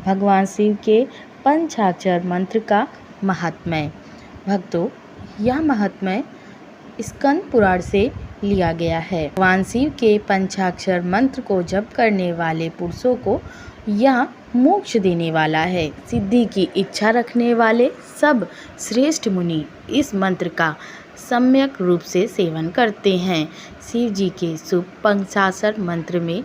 भगवान शिव के पंचाक्षर मंत्र का महात्म्य। भक्तों, यह महात्म्य स्कंद पुराण से लिया गया है। भगवान शिव के पंचाक्षर मंत्र को जप करने वाले पुरुषों को यह मोक्ष देने वाला है। सिद्धि की इच्छा रखने वाले सब श्रेष्ठ मुनि इस मंत्र का सम्यक रूप से सेवन करते हैं। शिव जी के शुभ पंचाक्षर मंत्र में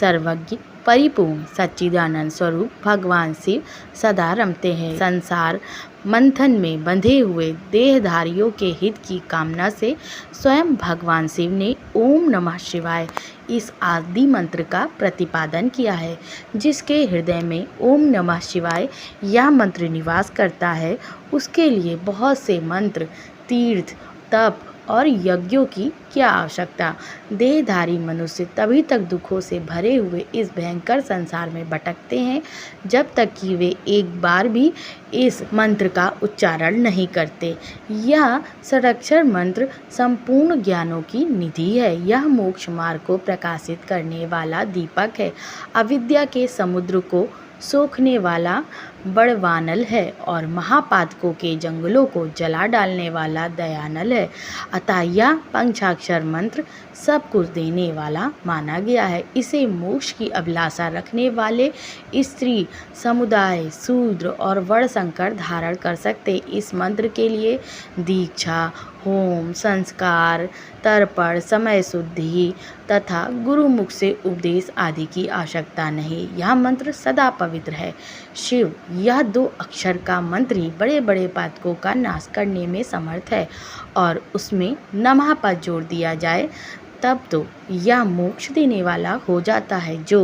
सर्वज्ञ, परिपूर्ण, सच्चिदानंद स्वरूप भगवान शिव सदा रमते हैं। संसार मंथन में बंधे हुए देहधारियों के हित की कामना से स्वयं भगवान शिव ने ओम नमः शिवाय इस आदि मंत्र का प्रतिपादन किया है। जिसके हृदय में ओम नमः शिवाय यह मंत्र निवास करता है, उसके लिए बहुत से मंत्र, तीर्थ, तप और यज्ञों की क्या आवश्यकता। देहधारी मनुष्य तभी तक दुखों से भरे हुए इस भयंकर संसार में भटकते हैं जब तक कि वे एक बार भी इस मंत्र का उच्चारण नहीं करते। यह षडाक्षर मंत्र संपूर्ण ज्ञानों की निधि है। यह मोक्ष मार्ग को प्रकाशित करने वाला दीपक है। अविद्या के समुद्र को सोखने वाला बड़वानल है और महापातकों के जंगलों को जला डालने वाला दयानल है। अतः यह पंचाक्षर मंत्र सब कुछ देने वाला माना गया है। इसे मोक्ष की अभिलाषा रखने वाले स्त्री समुदाय, शूद्र और वर्णशंकर धारण कर सकते। इस मंत्र के लिए दीक्षा, होम, संस्कार, तर्पण, समय शुद्धि तथा गुरुमुख से उपदेश आदि की आवश्यकता नहीं। यह मंत्र सदा पवित्र है। शिव यह 2 अक्षर का मंत्र ही बड़े बड़े पातकों का नाश करने में समर्थ है और उसमें नमः पद जोड़ दिया जाए तब तो यह मोक्ष देने वाला हो जाता है। जो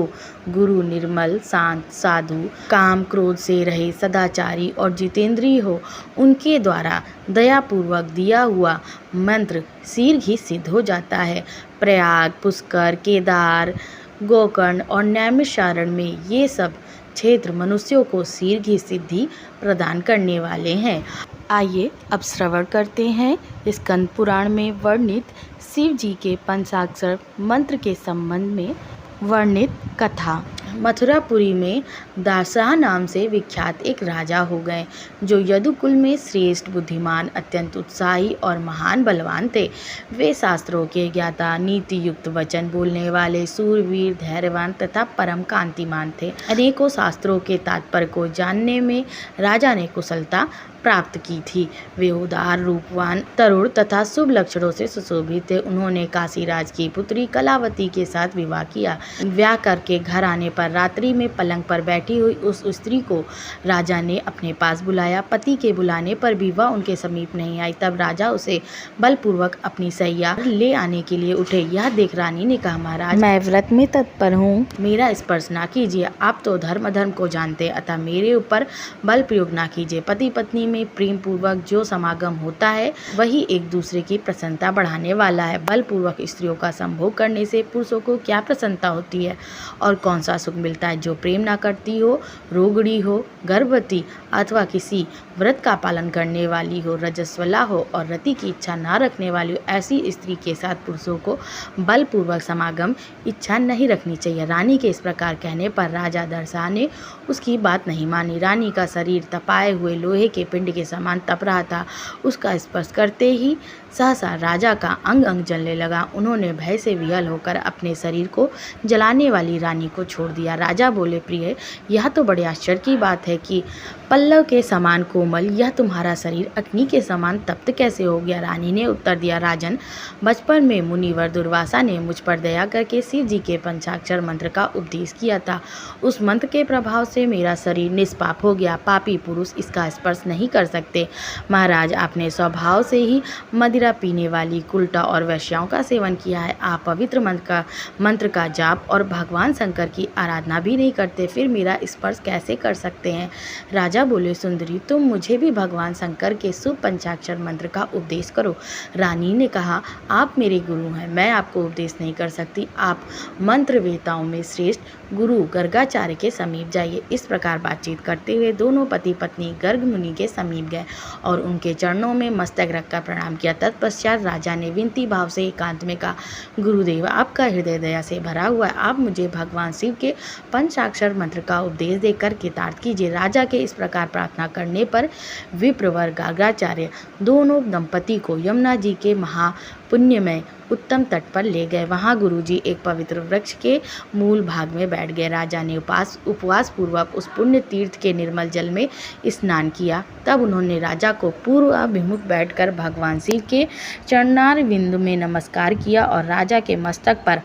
गुरु निर्मल, शांत, साधु, काम क्रोध से रहे, सदाचारी और जितेंद्रिय हो, उनके द्वारा दयापूर्वक दिया हुआ मंत्र शीघ्र ही सिद्ध हो जाता है। प्रयाग, पुष्कर, केदार, गोकर्ण और नैमिषारण्य में ये सब क्षेत्र मनुष्यों को शीघ्र ही सिद्धि प्रदान करने वाले हैं। आइए अब श्रवण करते हैं स्कंद पुराण में वर्णित शिव जी के पंचाक्षर मंत्र के संबंध में वर्णित कथा। मथुरापुरी में दासहा नाम से विख्यात एक राजा हो गए जो यदुकुल में श्रेष्ठ, बुद्धिमान, अत्यंत उत्साही और महान बलवान थे। वे शास्त्रों के ज्ञाता, नीति युक्त वचन बोलने वाले, सूरवीर, धैर्यवान तथा परम कांतिमान थे। अनेकों शास्त्रों के तात्पर्य को जानने में राजा ने कुशलता प्राप्त की थी। वे उदार, रूपवान, तरुण तथा शुभ लक्षणों से सुशोभित थे। उन्होंने काशीराज की पुत्री कलावती के साथ विवाह किया। विवाह करके घर आने पर रात्रि में पलंग पर बैठी हुई उस स्त्री को राजा ने अपने पास बुलाया। पति के बुलाने पर भी वह उनके समीप नहीं आई। तब राजा उसे बलपूर्वक अपनी सैया ले आने के लिए उठे। यह देख रानी ने कहा, महाराज, मैं व्रत में तत्पर हूँ, मेरा स्पर्श ना कीजिए। आप तो धर्म को जानते, अतः मेरे ऊपर बल प्रयोग ना कीजिए। पति पत्नी में प्रेम पूर्वक जो समागम होता है वही एक दूसरे की प्रसन्नता बढ़ाने वाला है। बलपूर्वक स्त्रियों का संभोग करने से पुरुषों को क्या प्रसन्नता होती है और कौन सा सुख मिलता है। जो प्रेम ना करती हो, रोगड़ी हो, गर्भवती अथवा किसी व्रत का पालन करने वाली हो, रजस्वला हो और रति की इच्छा ना रखने वाली हो, ऐसी स्त्री के साथ पुरुषों को बलपूर्वक समागम इच्छा नहीं रखनी चाहिए। रानी के इस प्रकार कहने पर राजा दरसा ने उसकी बात नहीं मानी। रानी का शरीर तपाए हुए लोहे के पिंड के समान तप रहा था। उसका स्पर्श करते ही सहसा राजा का अंग अंग जलने लगा। उन्होंने भय से विह्वल होकर अपने शरीर को जलाने वाली रानी को छोड़ दिया। राजा बोले, प्रिय, यह तो बड़े आश्चर्य की बात है कि पल्लव के समान कोमल यह तुम्हारा शरीर अग्नि के समान तप्त कैसे हो गया। रानी ने उत्तर दिया, राजन, बचपन में मुनिवर दुर्वासा ने मुझ पर दया करके शिव जी के पंचाक्षर मंत्र का उपदेश किया था। उस मंत्र के प्रभाव से मेरा शरीर निष्पाप हो गया। पापी पुरुष इसका स्पर्श नहीं कर सकते। महाराज, आपने स्वभाव से ही मदिरा पीने वाली, कुल्टा और वैश्याओं का सेवन किया है। आप पवित्र मंत्र का जाप और भगवान शंकर की आराधना भी नहीं करते, फिर मेरा स्पर्श कैसे कर सकते हैं। राजा बोले, सुंदरी, तुम मुझे भी भगवान शंकर के शुभ पंचाक्षर मंत्र का उपदेश करो। रानी ने कहा, आप मेरे गुरु हैं, मैं आपको उपदेश नहीं कर सकती। आप मंत्र वेताओं में श्रेष्ठ गुरु गर्गाचार्य के समीप जाइए। इस प्रकार बातचीत करते हुए दोनों पति पत्नी गर्ग मुनि के समीप गए और उनके चरणों में मस्तक रखकर प्रणाम किया। तत्पश्चात राजा ने विनती भाव से एकांत में कहा, गुरुदेव, आपका हृदय दया से भरा हुआ है, आप मुझे भगवान शिव के पंचाक्षर मंत्र का उपदेश देकर कृतार्थ कीजिए। राजा के इस प्रकार प्रार्थना करने पर विप्रवर गागाचार्य दोनों दंपति को यमुना जी के महापुण्यमय उत्तम तट पर ले गए। वहां गुरुजी एक पवित्र वृक्ष के मूल भाग में बैठ गए। राजा ने उपवास पूर्वक उस पुण्य तीर्थ के निर्मल जल में स्नान किया। तब उन्होंने राजा को पूर्व अभिमुख बैठकर भगवान शिव के चरणार बिंदु में नमस्कार किया और राजा के मस्तक पर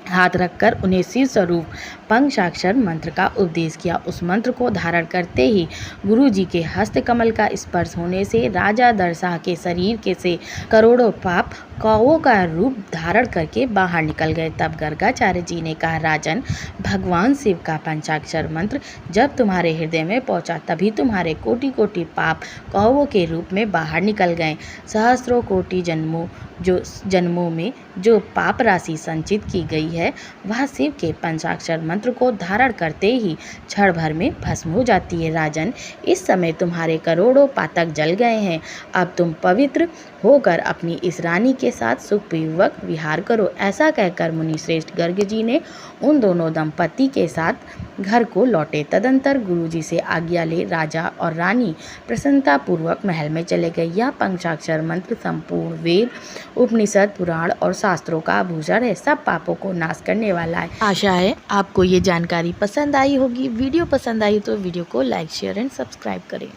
हाथ रखकर उन्हें शिव स्वरूप पंचाक्षर मंत्र का उपदेश किया। उस मंत्र को धारण करते ही गुरु जी के हस्त कमल का स्पर्श होने से राजा दरसाह के शरीर के से करोड़ों पाप कौवों का रूप धारण करके बाहर निकल गए। तब गर्गाचार्य जी ने कहा, राजन, भगवान शिव का पंचाक्षर मंत्र जब तुम्हारे हृदय में पहुंचा तभी तुम्हारे कोटि कोटि पाप कौवों के रूप में बाहर निकल गए। सहस्त्रों कोटि जन्मों में जो पाप राशि संचित की गई है वह शिव के पंचाक्षर मंत्र को धारण करते ही क्षण भर में भस्म हो जाती है। राजन, इस समय तुम्हारे करोड़ों पातक जल गए हैं। अब तुम पवित्र होकर अपनी इस रानी के साथ सुखपूर्वक विहार करो। ऐसा कहकर मुनि श्रेष्ठ गर्ग जी ने उन दोनों दंपति के साथ घर को लौटे। तदंतर गुरुजी से आज्ञा ले राजा और रानी प्रसन्नता पूर्वक महल में चले गए। यह पंचाक्षर मंत्र संपूर्ण वेद, उपनिषद, पुराण और शास्त्रों का आभूषण है। सब पापों को नाश करने वाला है। आशा है आपको ये जानकारी पसंद आई होगी। वीडियो पसंद आई तो वीडियो को लाइक, शेयर एंड सब्सक्राइब करें।